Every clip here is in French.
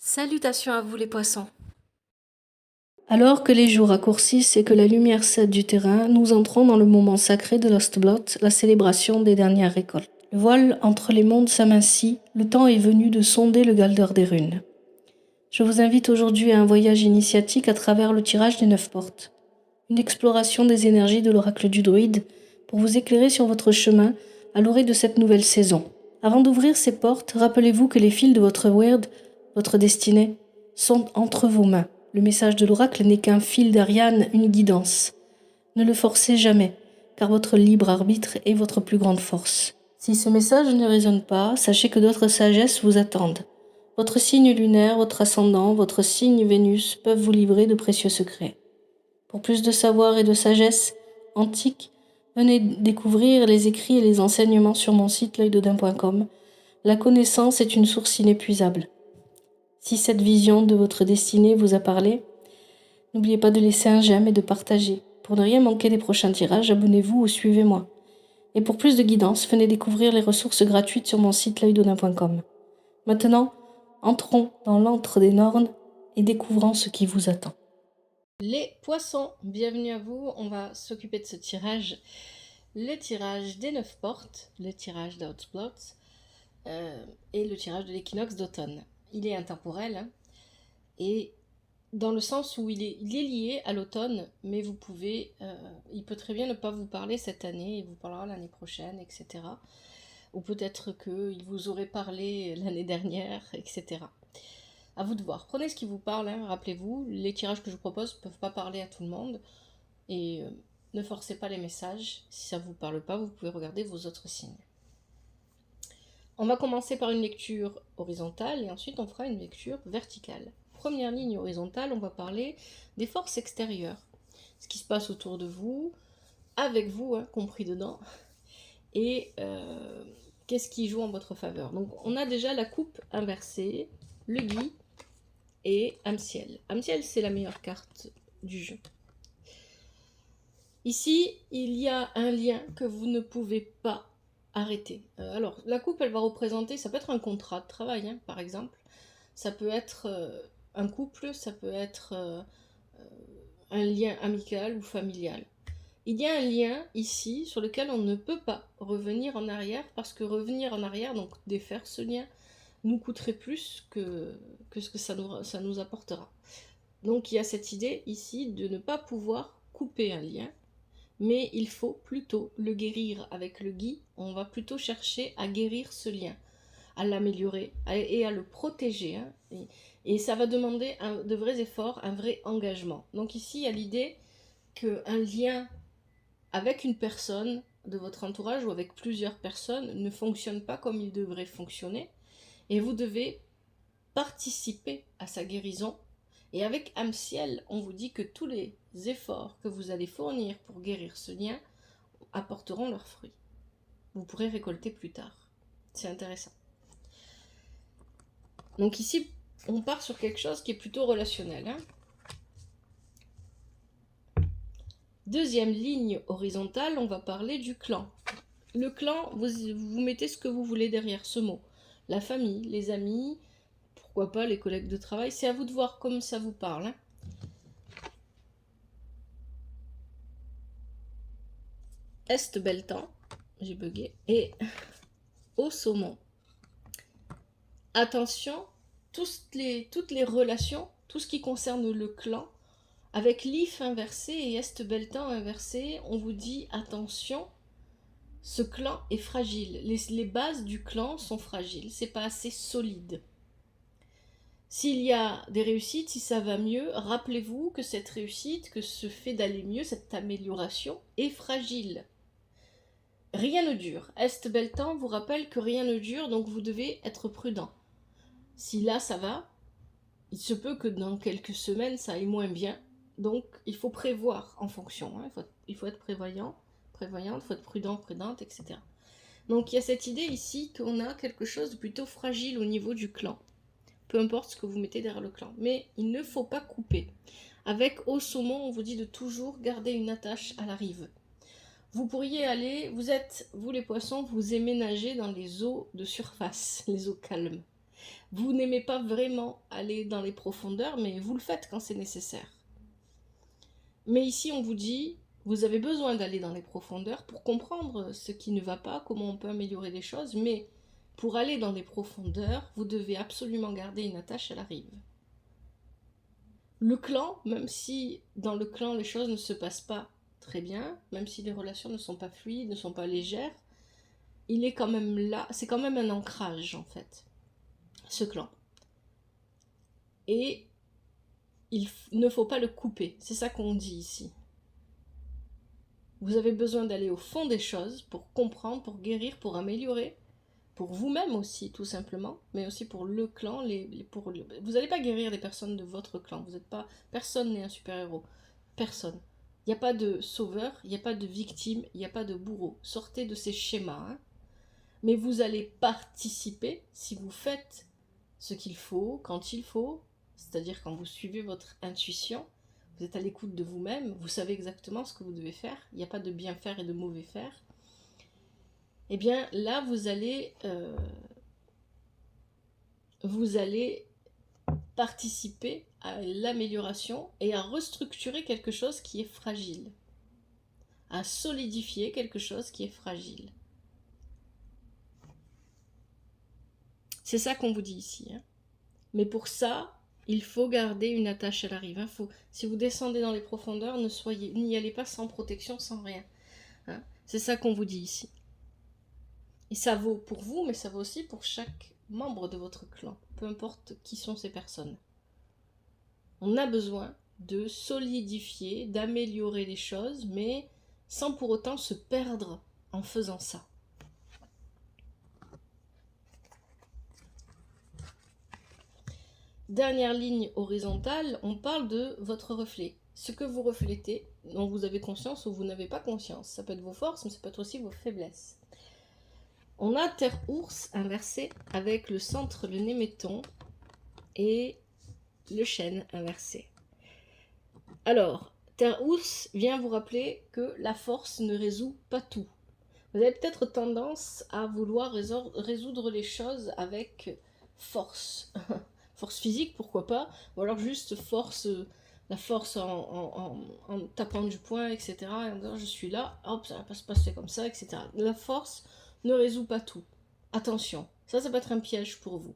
Salutations à vous les poissons. Alors que les jours raccourcissent et que la lumière cède du terrain, nous entrons dans le moment sacré de l'Ostblot, la célébration des dernières récoltes. Le voile entre les mondes s'amincit, le temps est venu de sonder le Galdeur des runes. Je vous invite aujourd'hui à un voyage initiatique à travers le tirage des 9 portes. Une exploration des énergies de l'oracle du druide pour vous éclairer sur votre chemin à l'orée de cette nouvelle saison. Avant d'ouvrir ces portes, rappelez-vous que les fils de votre word, votre destinée, sont entre vos mains. Le message de l'oracle n'est qu'un fil d'Ariane, une guidance. Ne le forcez jamais, car votre libre arbitre est votre plus grande force. Si ce message ne résonne pas, sachez que d'autres sagesses vous attendent. Votre signe lunaire, votre ascendant, votre signe Vénus peuvent vous livrer de précieux secrets. Pour plus de savoir et de sagesse antique, venez découvrir les écrits et les enseignements sur mon site l'œildodin.com. La connaissance est une source inépuisable. Si cette vision de votre destinée vous a parlé, n'oubliez pas de laisser un j'aime et de partager. Pour ne rien manquer des prochains tirages, abonnez-vous ou suivez-moi. Et pour plus de guidance, venez découvrir les ressources gratuites sur mon site l'œildodin.com. Maintenant, entrons dans l'antre des Nornes et découvrons ce qui vous attend. Les poissons, bienvenue à vous. On va s'occuper de ce tirage. Le tirage des 9 portes, le tirage d'Outblot et le tirage de l'équinoxe d'automne. Il est intemporel et dans le sens où il est lié à l'automne, mais vous pouvez, il peut très bien ne pas vous parler cette année, il vous parlera l'année prochaine, etc. Ou peut-être qu'il vous aurait parlé l'année dernière, etc. À vous de voir. Prenez ce qui vous parle, rappelez-vous, les tirages que je vous propose ne peuvent pas parler à tout le monde. Et ne forcez pas les messages. Si ça ne vous parle pas, vous pouvez regarder vos autres signes. On va commencer par une lecture horizontale et ensuite on fera une lecture verticale. Première ligne horizontale, on va parler des forces extérieures. Ce qui se passe autour de vous, avec vous, compris dedans. Et qu'est-ce qui joue en votre faveur. Donc on a déjà la coupe inversée, le gui et Amciel. Amciel, c'est la meilleure carte du jeu. Ici, il y a un lien que vous ne pouvez pas arrêter. Alors, la coupe, elle va représenter, ça peut être un contrat de travail, par exemple. Ça peut être un couple, ça peut être un lien amical ou familial. Il y a un lien ici sur lequel on ne peut pas revenir en arrière parce que revenir en arrière, donc défaire ce lien, nous coûterait plus que ce que ça nous apportera. Donc il y a cette idée ici de ne pas pouvoir couper un lien, mais il faut plutôt le guérir avec le gui. On va plutôt chercher à guérir ce lien, à l'améliorer et à le protéger. Et ça va demander de vrais efforts, un vrai engagement. Donc ici, il y a l'idée qu'un lien avec une personne de votre entourage ou avec plusieurs personnes ne fonctionne pas comme il devrait fonctionner. Et vous devez participer à sa guérison. Et avec Amciel, on vous dit que tous les efforts que vous allez fournir pour guérir ce lien apporteront leurs fruits. Vous pourrez récolter plus tard. C'est intéressant. Donc ici, on part sur quelque chose qui est plutôt relationnel. Deuxième ligne horizontale, on va parler du clan. Le clan, vous mettez ce que vous voulez derrière ce mot. La famille, les amis, pourquoi pas les collègues de travail, c'est à vous de voir comme ça vous parle. Est Beltan, j'ai bugué, et au saumon. Attention, toutes les relations, tout ce qui concerne le clan, avec l'if inversé et Est Beltan inversé, on vous dit attention, ce clan est fragile. Les bases du clan sont fragiles, c'est pas assez solide. S'il y a des réussites, si ça va mieux, rappelez-vous que cette réussite, que ce fait d'aller mieux, cette amélioration est fragile. Rien ne dure. Est Beltan vous rappelle que rien ne dure, donc vous devez être prudent. Si là ça va, il se peut que dans quelques semaines ça aille moins bien, donc il faut prévoir en fonction. Il faut être prévoyante, il faut être prudent, prudente, etc. Donc il y a cette idée ici qu'on a quelque chose de plutôt fragile au niveau du clan. Peu importe ce que vous mettez derrière le clan. Mais il ne faut pas couper. Avec au saumon, on vous dit de toujours garder une attache à la rive. Vous pourriez aller, vous les poissons, vous aimez nager dans les eaux de surface, les eaux calmes. Vous n'aimez pas vraiment aller dans les profondeurs, mais vous le faites quand c'est nécessaire. Mais ici, on vous dit, vous avez besoin d'aller dans les profondeurs pour comprendre ce qui ne va pas, comment on peut améliorer les choses, mais pour aller dans les profondeurs, vous devez absolument garder une attache à la rive. Le clan, même si dans le clan les choses ne se passent pas très bien, même si les relations ne sont pas fluides, ne sont pas légères, il est quand même là, c'est quand même un ancrage en fait, ce clan. Et il ne faut pas le couper, c'est ça qu'on dit ici. Vous avez besoin d'aller au fond des choses pour comprendre, pour guérir, pour améliorer, pour vous-même aussi tout simplement, mais aussi pour le clan. Vous n'allez pas guérir les personnes de votre clan, vous n'êtes pas, personne n'est un super-héros, personne. Il n'y a pas de sauveur, il n'y a pas de victime, il n'y a pas de bourreau. Sortez de ces schémas, hein. Mais vous allez participer si vous faites ce qu'il faut, quand il faut, c'est-à-dire quand vous suivez votre intuition, vous êtes à l'écoute de vous-même, vous savez exactement ce que vous devez faire, il n'y a pas de bien faire et de mauvais faire. Eh bien là, vous allez participer à l'amélioration et à restructurer quelque chose qui est fragile, à solidifier quelque chose qui est fragile. C'est ça qu'on vous dit ici, hein. Mais pour ça, il faut garder une attache à la rive, hein. Si vous descendez dans les profondeurs, n'y allez pas sans protection, sans rien, hein. C'est ça qu'on vous dit ici. Et ça vaut pour vous, mais ça vaut aussi pour chaque membre de votre clan, peu importe qui sont ces personnes. On a besoin de solidifier, d'améliorer les choses, mais sans pour autant se perdre en faisant ça. Dernière ligne horizontale, on parle de votre reflet. Ce que vous reflétez, dont vous avez conscience ou vous n'avez pas conscience. Ça peut être vos forces, mais ça peut être aussi vos faiblesses. On a Terre-Ours inversé avec le centre, le Néméton, et le chêne inversé. Alors, Terre-Ours vient vous rappeler que la force ne résout pas tout. Vous avez peut-être tendance à vouloir résoudre les choses avec force. Force physique, pourquoi pas, ou alors juste la force en tapant du poing, etc. Et en disant je suis là, hop, ça va pas se passer comme ça, etc. La force ne résout pas tout. Attention, ça peut être un piège pour vous.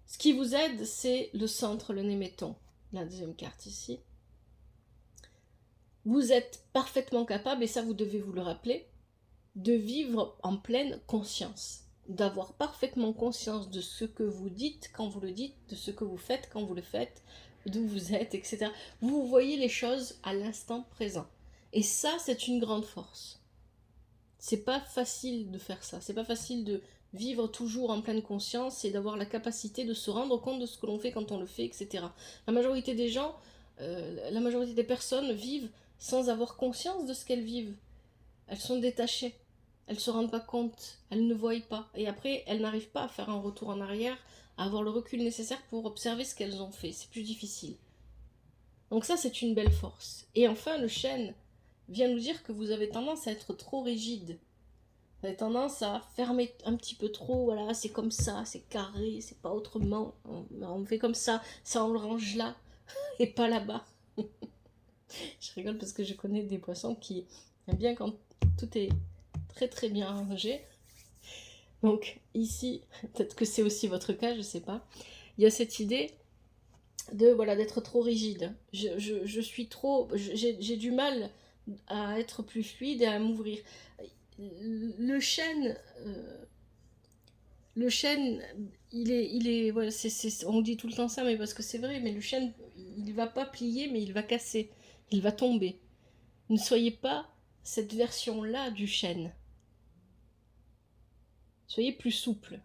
Ce qui vous aide, c'est le centre, le Néméton, la deuxième carte ici. Vous êtes parfaitement capable, et ça vous devez vous le rappeler, de vivre en pleine conscience, d'avoir parfaitement conscience de ce que vous dites quand vous le dites, de ce que vous faites quand vous le faites, d'où vous êtes, etc. Vous voyez les choses à l'instant présent. Et ça, c'est une grande force. C'est pas facile de faire ça, c'est pas facile de vivre toujours en pleine conscience et d'avoir la capacité de se rendre compte de ce que l'on fait quand on le fait, etc. La majorité des gens, la majorité des personnes vivent sans avoir conscience de ce qu'elles vivent. Elles sont détachées. Elles ne se rendent pas compte, elles ne voient pas. Et après, elles n'arrivent pas à faire un retour en arrière, à avoir le recul nécessaire pour observer ce qu'elles ont fait. C'est plus difficile. Donc ça, c'est une belle force. Et enfin, le chêne vient nous dire que vous avez tendance à être trop rigide. Vous avez tendance à fermer un petit peu trop, voilà, c'est comme ça, c'est carré, c'est pas autrement. On fait comme ça on le range là, et pas là-bas. Je rigole parce que je connais des poissons qui aiment bien quand tout est très très bien rangé. Donc ici, peut-être que c'est aussi votre cas, je sais pas. Il y a cette idée de voilà d'être trop rigide. Je suis trop, j'ai du mal à être plus fluide et à m'ouvrir. Le chêne, il est voilà, on dit tout le temps ça, mais parce que c'est vrai. Mais le chêne, il va pas plier, mais il va casser, il va tomber. Ne soyez pas cette version-là du chêne. Soyez plus souple.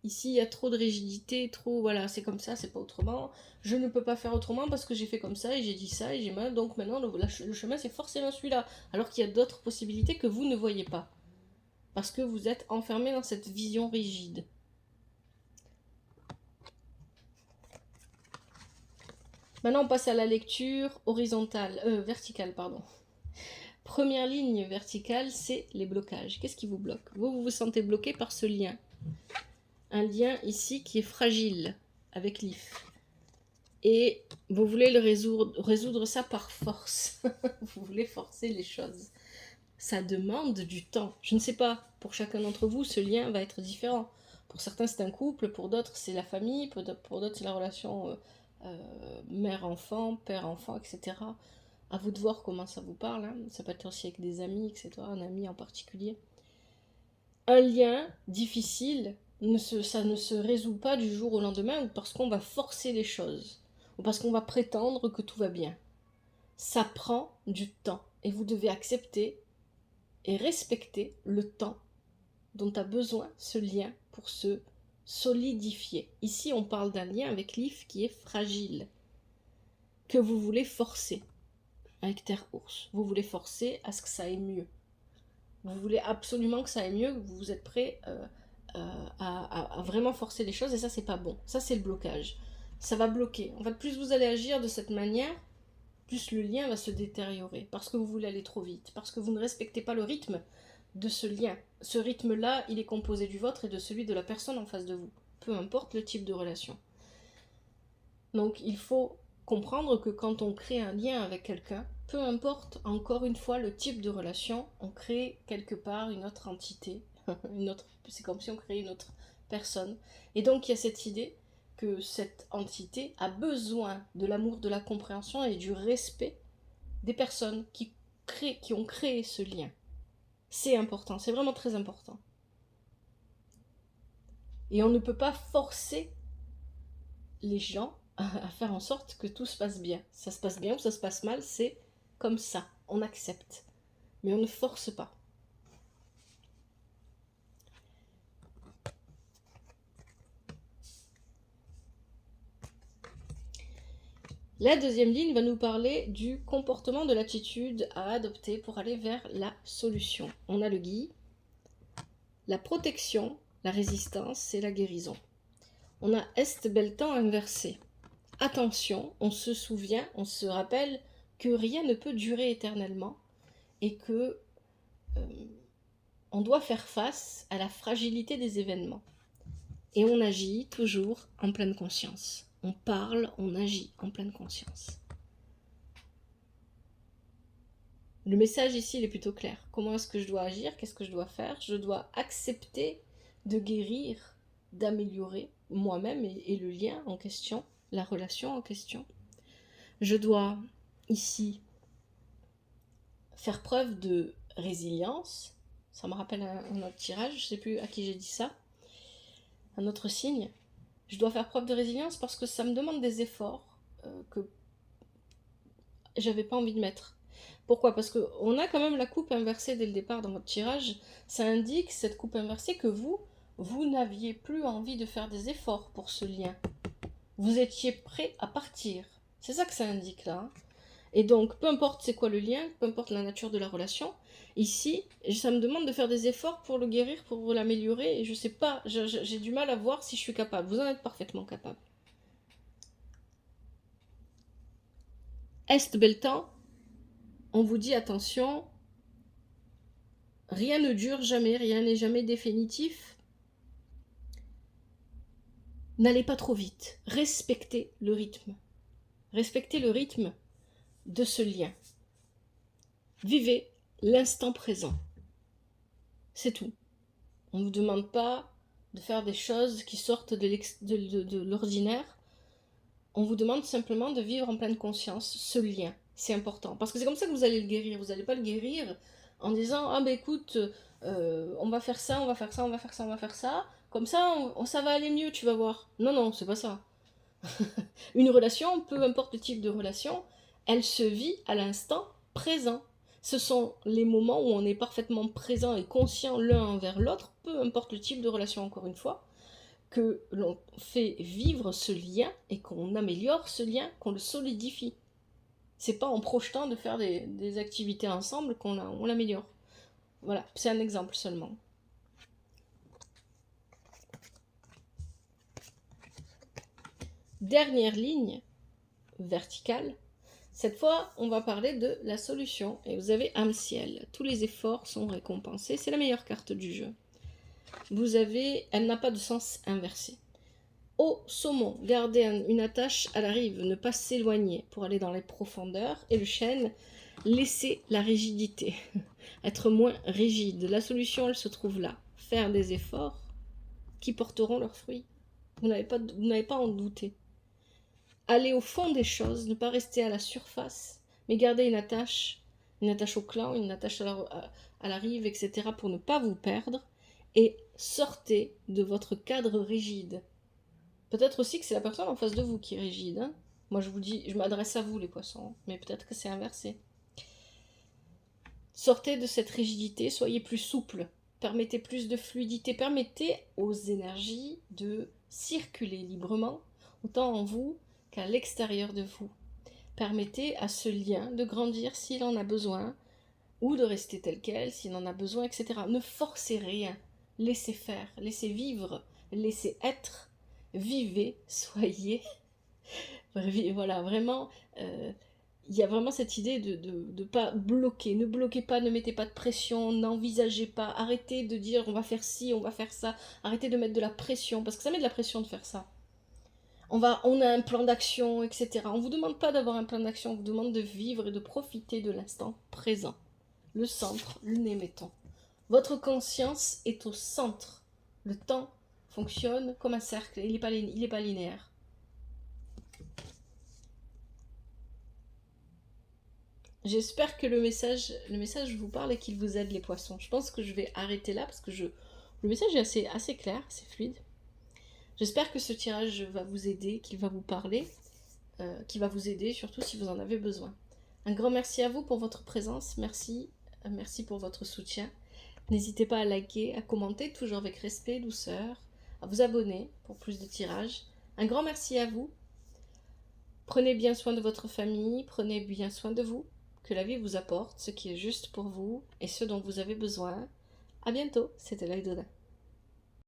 Ici, il y a trop de rigidité, trop, voilà, c'est comme ça, c'est pas autrement. Je ne peux pas faire autrement parce que j'ai fait comme ça et j'ai dit ça et j'ai mal. Donc maintenant, le chemin, c'est forcément celui-là. Alors qu'il y a d'autres possibilités que vous ne voyez pas. Parce que vous êtes enfermé dans cette vision rigide. Maintenant, on passe à la lecture verticale, pardon. Première ligne verticale, c'est les blocages. Qu'est-ce qui vous bloque? Vous vous sentez bloqué par ce lien. un lien ici qui est fragile avec l'IF. Et vous voulez le résoudre ça par force. Vous voulez forcer les choses. Ça demande du temps. Je ne sais pas, pour chacun d'entre vous, ce lien va être différent. Pour certains, c'est un couple, pour d'autres, c'est la famille, pour d'autres, c'est la relation mère-enfant, père-enfant, etc. À vous de voir comment ça vous parle. Hein. Ça peut être aussi avec des amis, etc. Un ami en particulier. Un lien difficile, ça ne se résout pas du jour au lendemain parce qu'on va forcer les choses ou parce qu'on va prétendre que tout va bien. Ça prend du temps et vous devez accepter et respecter le temps dont a besoin ce lien pour se solidifier. Ici, on parle d'un lien avec l'IF qui est fragile, que vous voulez forcer avec Terre Ours. Vous voulez forcer à ce que ça aille mieux. Vous voulez absolument que ça aille mieux, vous êtes prêt à vraiment forcer les choses, et ça, c'est pas bon. Ça, c'est le blocage. Ça va bloquer. En fait, plus vous allez agir de cette manière, plus le lien va se détériorer, parce que vous voulez aller trop vite, parce que vous ne respectez pas le rythme de ce lien. Ce rythme-là, il est composé du vôtre et de celui de la personne en face de vous, peu importe le type de relation. Donc, il faut comprendre que quand on crée un lien avec quelqu'un, peu importe encore une fois le type de relation, on crée quelque part une autre entité, c'est comme si on créait une autre personne. Et donc il y a cette idée que cette entité a besoin de l'amour, de la compréhension et du respect des personnes qui ont créé ce lien. C'est important, c'est vraiment très important. Et on ne peut pas forcer les gens à faire en sorte que tout se passe bien. Ça se passe bien ou ça se passe mal, c'est comme ça, on accepte. Mais on ne force pas. La deuxième ligne va nous parler du comportement, de l'attitude à adopter pour aller vers la solution. On a le gui, la protection, la résistance et la guérison. On a est bel temps inversé. Attention, on se souvient, on se rappelle que rien ne peut durer éternellement et que on doit faire face à la fragilité des événements. Et on agit toujours en pleine conscience. On parle, on agit en pleine conscience. Le message ici, il est plutôt clair. Comment est-ce que je dois agir? Qu'est-ce que je dois faire? Je dois accepter de guérir, d'améliorer moi-même et le lien en question, la relation en question. Je dois ici faire preuve de résilience. Ça me rappelle un autre tirage, je ne sais plus à qui j'ai dit ça. Un autre signe. Je dois faire preuve de résilience parce que ça me demande des efforts que j'avais pas envie de mettre. Pourquoi? Parce qu'on a quand même la coupe inversée dès le départ dans votre tirage. Ça indique, cette coupe inversée, que vous n'aviez plus envie de faire des efforts pour ce lien. Vous étiez prêt à partir. C'est ça que ça indique là. Et donc, peu importe c'est quoi le lien, peu importe la nature de la relation, ici, ça me demande de faire des efforts pour le guérir, pour l'améliorer, et je sais pas, j'ai du mal à voir si je suis capable. Vous en êtes parfaitement capable. Est bel temps, on vous dit attention, rien ne dure jamais, rien n'est jamais définitif. N'allez pas trop vite, respectez le rythme. Respectez le rythme de ce lien. Vivez l'instant présent. C'est tout. On ne vous demande pas de faire des choses qui sortent de l'ordinaire. On vous demande simplement de vivre en pleine conscience ce lien. C'est important. Parce que c'est comme ça que vous allez le guérir. Vous n'allez pas le guérir en disant « Ah ben écoute, on va faire ça, on va faire ça, on va faire ça, on va faire ça. Comme ça, ça va aller mieux, tu vas voir. » Non, non, c'est pas ça. Une relation, peu importe le type de relation, elle se vit à l'instant présent. Ce sont les moments où on est parfaitement présent et conscient l'un envers l'autre, peu importe le type de relation encore une fois, que l'on fait vivre ce lien et qu'on améliore ce lien, qu'on le solidifie. C'est pas en projetant de faire des activités ensemble qu'on l'améliore. Voilà, c'est un exemple seulement. Dernière ligne verticale. Cette fois, on va parler de la solution. Et vous avez âme ciel. Tous les efforts sont récompensés. C'est la meilleure carte du jeu. elle n'a pas de sens inversé. Au saumon, gardez une attache à la rive, ne pas s'éloigner pour aller dans les profondeurs. Et le chêne, laissez la rigidité, être moins rigide. La solution, elle se trouve là. Faire des efforts qui porteront leurs fruits. Vous n'avez pas à en douter. Aller au fond des choses, ne pas rester à la surface, mais garder une attache au clan, une attache à la rive, etc. pour ne pas vous perdre. Et sortez de votre cadre rigide. Peut-être aussi que c'est la personne en face de vous qui est rigide. Hein. Moi, je vous dis, je m'adresse à vous, les poissons, mais peut-être que c'est inversé. Sortez de cette rigidité, soyez plus souple, permettez plus de fluidité, permettez aux énergies de circuler librement, autant en vous qu'à l'extérieur de vous. Permettez à ce lien de grandir s'il en a besoin, ou de rester tel quel s'il en a besoin, etc. Ne forcez rien, laissez faire, laissez vivre, laissez être, vivez, soyez. Voilà, vraiment, il y a vraiment cette idée de pas bloquer. Ne bloquez pas, ne mettez pas de pression, n'envisagez pas. Arrêtez de dire on va faire ci, on va faire ça. Arrêtez de mettre de la pression, parce que ça met de la pression de faire ça. On a un plan d'action, etc. On ne vous demande pas d'avoir un plan d'action, on vous demande de vivre et de profiter de l'instant présent. Le centre, le nez, mettons. Votre conscience est au centre. Le temps fonctionne comme un cercle, il n'est pas linéaire. J'espère que le message vous parle et qu'il vous aide, les poissons. Je pense que je vais arrêter là parce que le message est assez clair, assez fluide. J'espère que ce tirage va vous aider, qu'il va vous parler, qu'il va vous aider, surtout si vous en avez besoin. Un grand merci à vous pour votre présence, merci pour votre soutien. N'hésitez pas à liker, à commenter, toujours avec respect, douceur, à vous abonner pour plus de tirages. Un grand merci à vous. Prenez bien soin de votre famille, prenez bien soin de vous. Que la vie vous apporte ce qui est juste pour vous et ce dont vous avez besoin. À bientôt, c'était l'œil d'Odin.